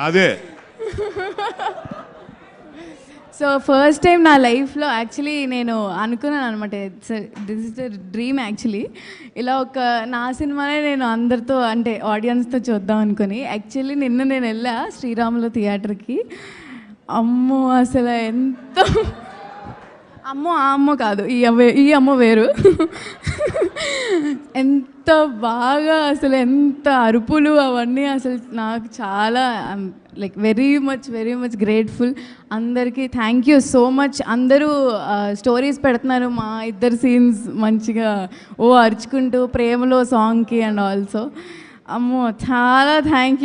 అదే. So first time నా లైఫ్లో యాక్చువల్లీ నేను అనుకున్నాను అనమాట, this is the dream actually. ఇలా ఒక నా సినిమానే నేను అందరితో అంటే ఆడియన్స్తో చూద్దాం అనుకుని యాక్చువల్లీ నిన్న నేను వెళ్ళా శ్రీరాములు థియేటర్కి. అమ్మో అసలు ఎంత అమ్మో ఆ అమ్మ కాదు, ఈ అమ్మ వేరు. ఎంత బాగా అసలు ఎంత అరుపులు అవన్నీ అసలు నాకు చాలా లైక్ వెరీ మచ్ గ్రేట్ఫుల్. అందరికీ థ్యాంక్ యూ సో మచ్. అందరూ స్టోరీస్ పెడుతున్నారు మా ఇద్దరు సీన్స్ మంచిగా అరుచుకుంటూ ప్రేమలో సాంగ్కి అండ్ ఆల్సో. అమ్మో చాలా thank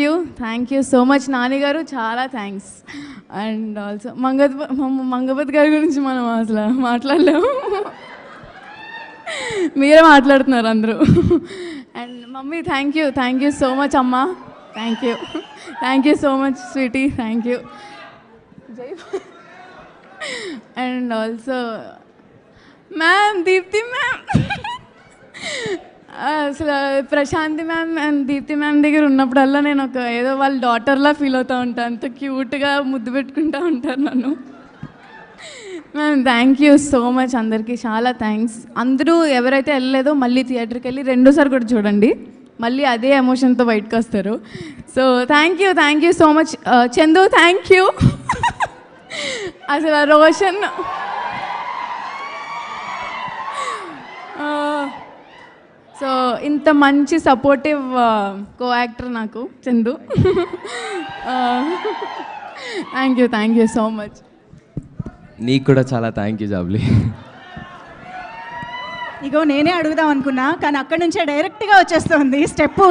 you so much Nani గారు, చాలా థ్యాంక్స్. అండ్ ఆల్సో మంగపతి గారి గురించి మనం అసలు మాట్లాడలేము, మీరే మాట్లాడుతున్నారు అందరూ. And mummy thank you so much అమ్మ, thank you so much sweetie, thank you. And also ma'am, Deepti ma'am, అసలు Prashanti ma'am and Deepti ma'am దగ్గర ఉన్నప్పుడల్లా నేను ఒక ఏదో వాళ్ళ డాటర్లా ఫీల్ అవుతూ ఉంటాను. అంత క్యూట్గా ముద్దు పెట్టుకుంటూ ఉంటారు నన్ను. Ma'am thank you so much, అందరికీ చాలా థ్యాంక్స్. అందరూ ఎవరైతే వెళ్ళలేదో మళ్ళీ థియేటర్కి వెళ్ళి రెండోసారి కూడా చూడండి, మళ్ళీ అదే ఎమోషన్తో బయటకు వస్తారు. So thank you so much. Chandu thank you. అసలు రోషన్ సో ఇంత మంచి సపోర్టివ్ కో యాక్టర్ నాకు Chandu. Thank you so much. నీకు కూడా చాలా థ్యాంక్ యూ జాబ్లీ. ఇగో నేనే అడుగుదాం అనుకున్నా, కానీ అక్కడి నుంచే డైరెక్ట్గా వచ్చేస్తుంది స్టెప్.